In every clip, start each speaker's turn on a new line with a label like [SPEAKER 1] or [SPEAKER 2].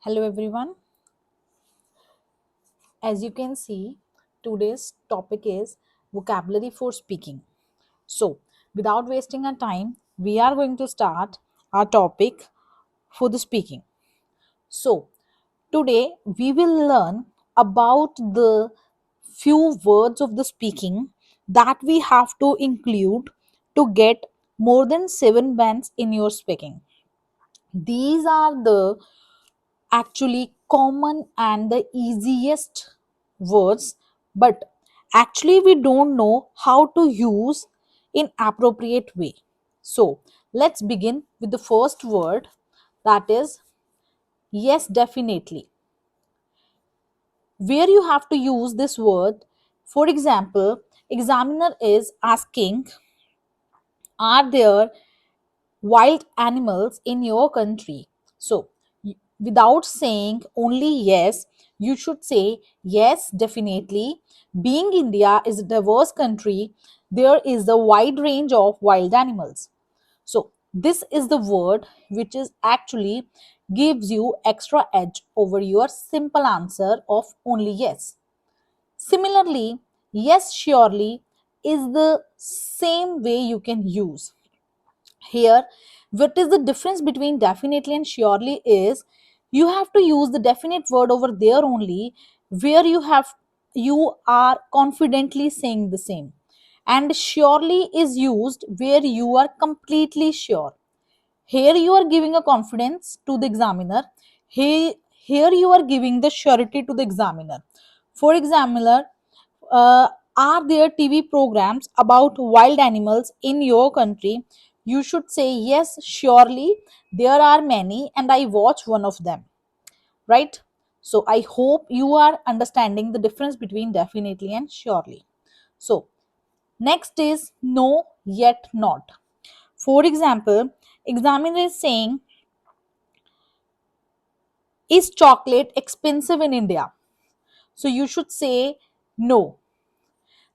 [SPEAKER 1] Hello everyone. As you can see, today's topic is vocabulary for speaking. So, without wasting our time, we are going to start our topic for the speaking. So, today we will learn about the few words of the speaking that we have to include to get more than 7 bands in your speaking. These are the actually common and the easiest words, but actually we don't know how to use in appropriate way. So let's begin with the first word, that is yes definitely. Where you have to use this word, for example, examiner is asking, are there wild animals in your country? So, without saying only yes, you should say yes, definitely. Being India is a diverse country, there is a wide range of wild animals. So, this is the word which is actually gives you extra edge over your simple answer of only yes. Similarly, yes, surely is the same way you can use here. What is the difference between definitely and surely is you have to use the definite word over there only where you are confidently saying the same, and surely is used where you are completely sure. Here you are giving a confidence to the examiner. Here you are giving the surety to the examiner. For examiner, uh, are there TV programs about wild animals in your country? You should say yes, surely there are many, and I watch one of them. Right? So I hope you are understanding the difference between definitely and surely. So next is no yet not. For example, examiner is saying, is chocolate expensive in India? So you should say no.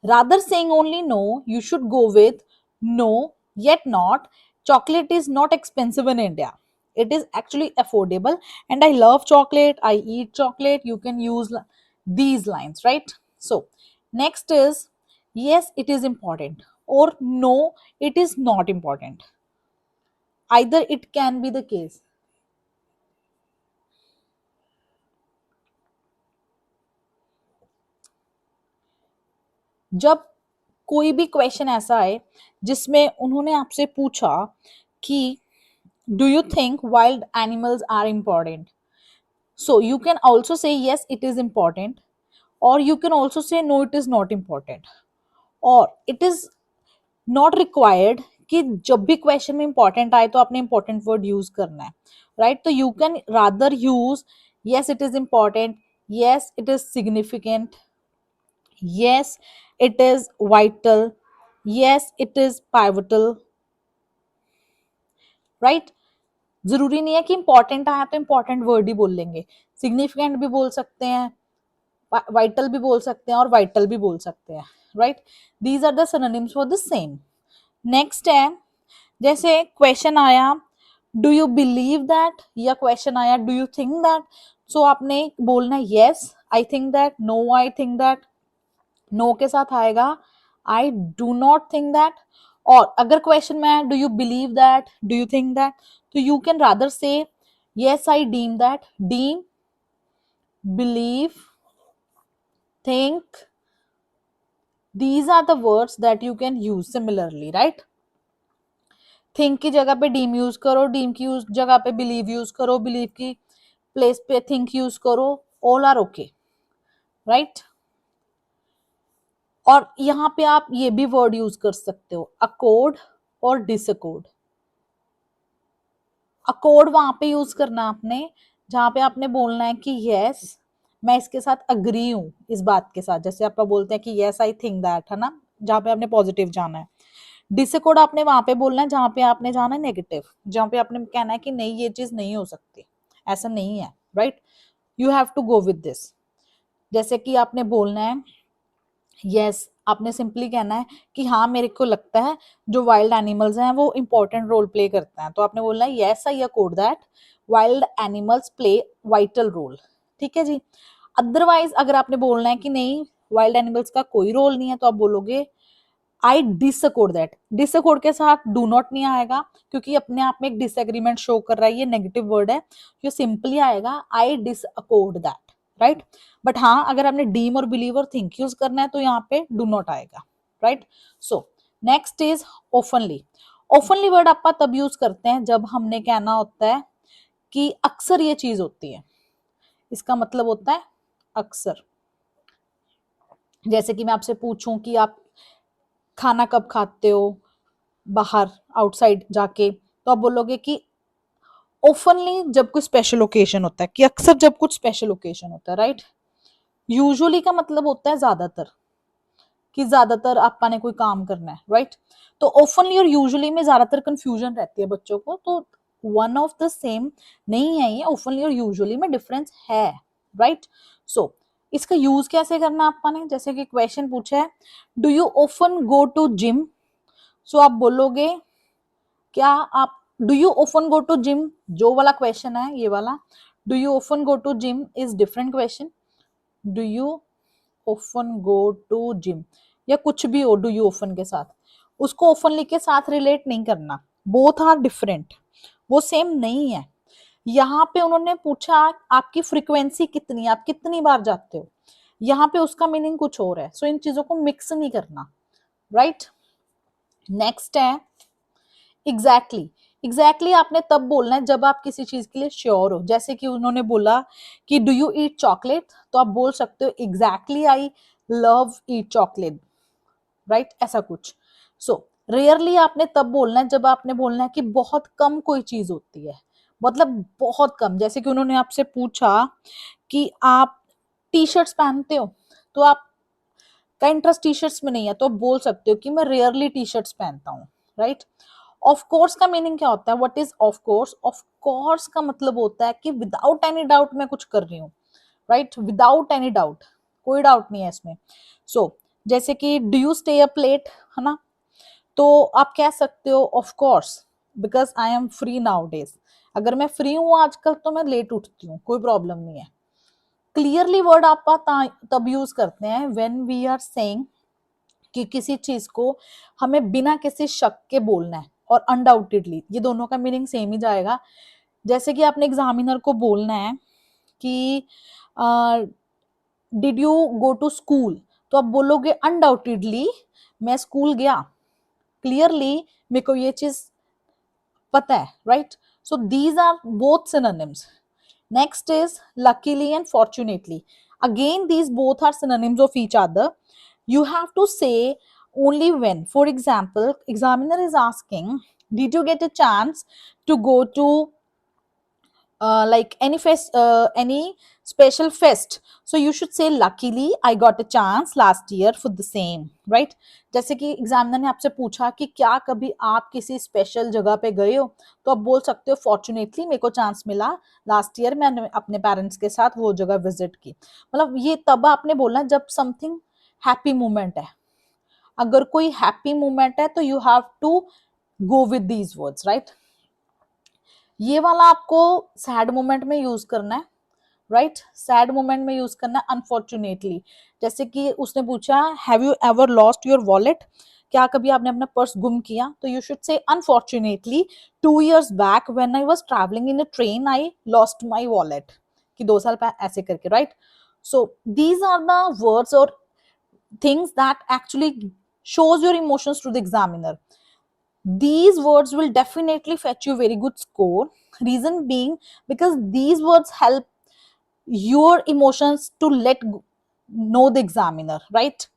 [SPEAKER 1] Rather saying only no, you should go with no, yet not. Chocolate is not expensive in India. It is actually affordable, and I love chocolate. I eat chocolate. You can use these lines, right? So, next is yes, it is important, or no, it is not important. Either it can be the case. जब कोई भी question ऐसा है जिसमें उन्होंने आपसे पूछा कि do you think wild animals are important, so you can also say yes it is important, or you can also say no it is not important, or it is not required कि जब भी question में important आए तो आपने important word use करना है, right? तो you can rather use yes it is important, yes it is significant, yes it is vital, yes it is pivotal, right? जरूरी नहीं है कि इंपॉर्टेंट आया तो इंपॉर्टेंट वर्ड ही बोल लेंगे, सिग्निफिकेंट भी बोल सकते हैं, वाइटल भी बोल सकते हैं और वाइटल भी बोल सकते हैं, right? These are the synonyms for the same. Next है, जैसे क्वेश्चन आया डू यू बिलीव दैट, या क्वेश्चन आया do you think that, so आपने बोलना है yes I think that, no I think that. No के साथ आएगा I do not think that. और अगर क्वेश्चन में है do you believe that, do you think that, तो you can rather say yes I deem that, deem, believe, think. These are the words that you can use similarly, right? Think की जगह पे deem use करो, deem की जगह पे believe use करो, believe की प्लेस पे थिंक यूज करो, ऑल आर ओके, राइट? और यहाँ पे आप ये भी वर्ड यूज कर सकते हो अकॉर्ड और डिसअकॉर्ड. अकॉर्ड वहां पे यूज करना आपने जहां पे आपने बोलना है कि यस मैं इसके साथ अग्री हूं इस बात के साथ, जैसे आप बोलते हैं कि यस आई थिंक दैट, है ना, जहां पे आपने पॉजिटिव जाना है. डिसअकॉर्ड आपने वहां पे बोलना है जहां पे आपने जाना है नेगेटिव, जहां पे आपने कहना है कि नहीं ये चीज नहीं हो सकती, ऐसा नहीं है, right? You have to go with this. जैसे कि आपने बोलना है यस आपने सिंपली कहना है कि हाँ मेरे को लगता है जो वाइल्ड एनिमल्स हैं वो इंपॉर्टेंट रोल प्ले करते हैं, तो आपने बोलना है yes I accord that wild animals play vital role. ठीक है जी। अदरवाइज अगर आपने बोलना है कि नहीं वाइल्ड एनिमल्स का कोई रोल नहीं है, तो आप बोलोगे आई डिसअकोर्ड दैट। डिसअकोर्ड के साथ डू नॉट नहीं आएगा, क्योंकि अपने आप में एक डिसएग्रीमेंट शो कर रहा है, ये नेगेटिव वर्ड है। ये सिंपली आएगा आई डिसअकोर्ड दैट, राइट। बट हाँ अगर आपने डीम और बिलीव और थिंक यूज करना है तो यहाँ पे डू नॉट आएगा, right. So next is oftenly. Oftenly word आप तब यूज करते हैं जब हमने कहना होता है कि अक्सर ये चीज होती है। इसका मतलब होता है अक्सर। जैसे कि मैं आपसे पूछूं कि आप खाना कब खाते हो बाहर आउटसाइड जाके, तो आप बोलोगे कि ओफनली जब कोई स्पेशल ओकेजन होता है, कि अक्सर जब कुछ स्पेशल ओकेजन होता है, राइट। यूजुअली का मतलब होता है ज्यादातर, कि ज्यादातर आपा ने कोई काम करना है, राइट। तो ओफनली और यूजुअली में ज्यादातर कंफ्यूजन रहती है बच्चों को, तो वन ऑफ द सेम नहीं है ये, ओफनली और यूजुअली में डिफरेंस है, राइट। सो इसका यूज कैसे करना आपा ने, जैसे कि क्वेश्चन पूछा है do you often go to gym, so आप बोलोगे क्या आप do you often go to gym, जो वाला क्वेश्चन है ये वाला do you often go to gym is different question. Do you often go to gym या कुछ भी हो डू यू ओफन के साथ, उसको ओफनली के साथ रिलेट नहीं करना, बोथ आर डिफरेंट, वो सेम नहीं है। यहाँ पे उन्होंने पूछा आपकी फ्रीक्वेंसी कितनी है, आप कितनी बार जाते हो, यहाँ पे उसका मीनिंग कुछ और है। सो इन चीजों को मिक्स नहीं करना, राइट। नेक्स्ट है एग्जैक्टली। एग्जैक्टली आपने तब बोलना है जब आप किसी चीज के लिए श्योर हो। जैसे कि उन्होंने बोला कि डू यू ईट चॉकलेट, तो आप बोल सकते हो exactly I love eat chocolate, right, ऐसा कुछ। सो रेयरली आपने तब बोलना है जब आपने बोलना है कि बहुत कम कोई चीज होती है, मतलब बहुत कम। जैसे कि उन्होंने आपसे पूछा कि आप टी शर्ट्स पहनते हो, तो आप का इंटरेस्ट टी शर्ट्स में नहीं है, तो आप बोल सकते हो कि मैं रेयरली टी शर्ट्स पहनता हूँ, राइट। ऑफ कोर्स का मीनिंग क्या होता है, what is of course. Of course का मतलब होता है कि विदाउट एनी डाउट मैं कुछ कर रही हूँ, राइट, विदाउट एनी डाउट, कोई डाउट नहीं है इसमें। सो जैसे कि do you stay up late, है ना, तो आप कह सकते हो of course because I am free nowadays. अगर मैं फ्री हूँ आजकल तो मैं लेट उठती हूँ, कोई प्रॉब्लम नहीं है। क्लियरली वर्ड आप तब यूज करते हैं व्हेन वी आर सेइंग कि किसी चीज को हमें बिना किसी शक के बोलना है, और अनडाउटेडली ये दोनों का मीनिंग सेम ही जाएगा। जैसे कि आपने एग्जामिनर को बोलना है कि did you go to school, तो आप बोलोगे अनडाउटेडली मैं स्कूल गया, क्लियरली मेरे को ये चीज पता है, right. So these are both synonyms. Next is luckily and fortunately. Again, these both are synonyms of each other. You have to say only when. For example, examiner is asking, did you get a chance to go to like any fest, any special fest? So you should say luckily I got a chance last year for the same, right? जैसे कि examiner ने आपसे पूछा कि क्या कभी आप किसी स्पेशल जगह पे गए हो, तो आप बोल सकते हो फॉर्चुनेटली मेरे को चांस मिला लास्ट ईयर, मैंने अपने पेरेंट्स के साथ वो जगह विजिट की। मतलब ये तब आपने बोलना जब समथिंग हैप्पी मोमेंट है। अगर कोई हैप्पी मोमेंट है तो you have to go with these words, right. ये वाला आपको सैड मोमेंट में यूज करना है, राइट, सैड मोमेंट में यूज करना है अनफॉर्चुनेटली। जैसे कि उसने पूछा have you ever lost your wallet, क्या कभी आपने अपना पर्स गुम किया, तो you should say unfortunately 2 years back when I was travelling in a train I lost my wallet, कि 2 साल पहले ऐसे करके, right. So these are the words और things that actually shows your emotions to the examiner. These words will definitely fetch you very good score. Reason being because these words help your emotions to know the examiner, right?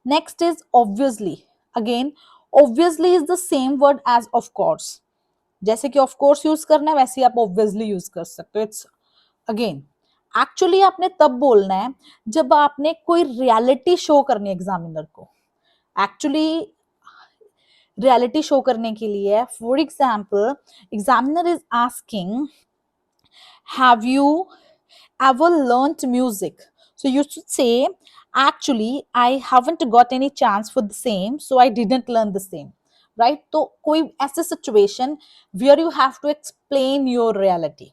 [SPEAKER 1] Next is obviously. Again, obviously is the same word as of course. जैसे कि of course use करना है वैसे ही आप obviously use कर सकते हो। It's again actually आपने तब बोलना है जब आपने कोई रियलिटी शो करनी है एग्जामिनर को। एक्चुअली रियलिटी शो करने के लिए for example examiner is asking have you ever learnt music, so you should say Actually, I haven't got any chance for the same, so I didn't learn the same. Right? तो कोई ऐसे situation where you have to explain your reality.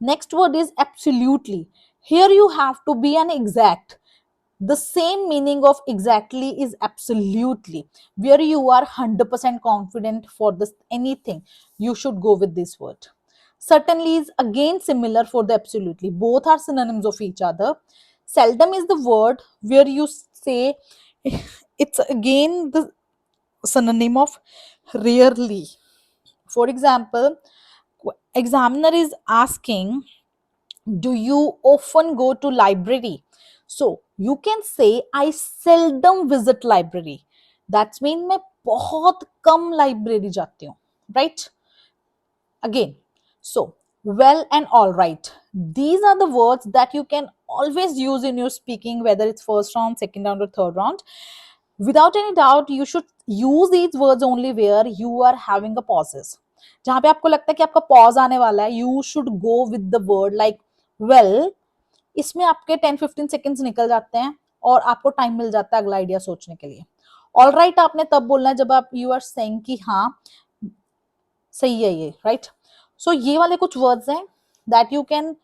[SPEAKER 1] Next word is absolutely. Here you have to be an exact. The same meaning of exactly is absolutely, where you are 100% confident for this anything. You should go with this word. Certainly is again similar for the absolutely. Both are synonyms of each other. Seldom is the word where you say it's again the synonym of rarely. For example, examiner is asking, do you often go to library? So you can say I seldom visit library. That's mean मैं बहुत कम library जाती हूँ, right? Again, so well and all right, these are the words that you can always use in your speaking, whether it's first round, second round, or third round. Without any doubt, you should use these words only where you are having a pauses. जहां पे आपको लगता है कि आपका pause आने वाला है, you should go with the word like well. इसमें आपके 10-15 सेकेंड्स निकल जाते हैं और आपको टाइम मिल जाता है अगला आइडिया सोचने के लिए. ऑल राइट आपने तब बोलना है जब आप यू आर सेइंग कि हाँ सही है ये, राइट. सो ये वाले कुछ वर्ड्स हैं that you can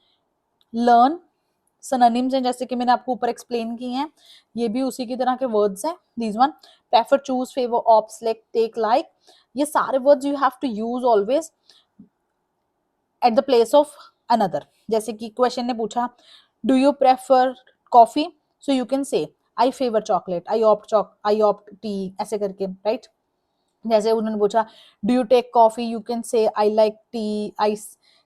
[SPEAKER 1] learn. Synonyms हैं जैसे कि मैंने आपको ऊपर एक्सप्लेन किए हैं, ये भी उसी की तरह के वर्ड्स हैं. These one, prefer, choose, favour, opt, select, take, like, ये सारे words you have to use always at the place of another. जैसे कि क्वेश्चन ने पूछा do you prefer coffee, so you can say I favour chocolate, I opt tea, ऐसे करके, right. जैसे उन्होंने पूछा do you take coffee, you can say I like tea, I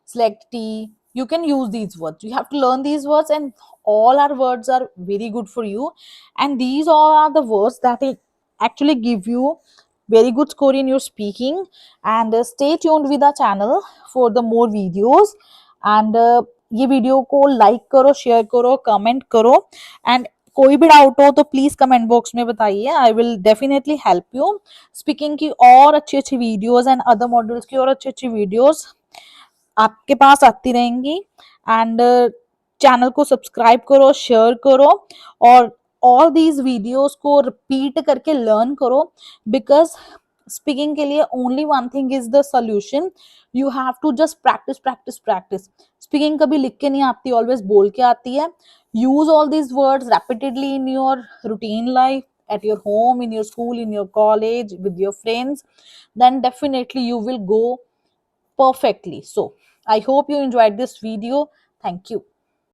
[SPEAKER 1] select tea. You can use these words. You have to learn these words, and all our words are very good for you. And these all are the words that will actually give you very good score in your speaking. And stay tuned with our channel for the more videos. And ये video को like करो, share करो, comment करो. And कोई भी doubt हो तो please comment box में बताइए. I will definitely help you. Speaking की और अच्छी अच्छी वीडियोस एंड अदर मॉड्यूल्स की और अच्छी अच्छी वीडियोस आपके पास आती रहेंगी. एंड चैनल को सब्सक्राइब करो, शेयर करो, और ऑल दीज वीडियोस को रिपीट करके लर्न करो. बिकॉज स्पीकिंग के लिए only one thing is the solution. You have to just practise practise practise. Speaking कभी लिख के नहीं आती, ऑलवेज बोल के आती है. Use all these words repeatedly in your routine life, at your home, in your school, in your college, with your friends. Then definitely you will go perfectly. So I hope you enjoyed this video. Thank you.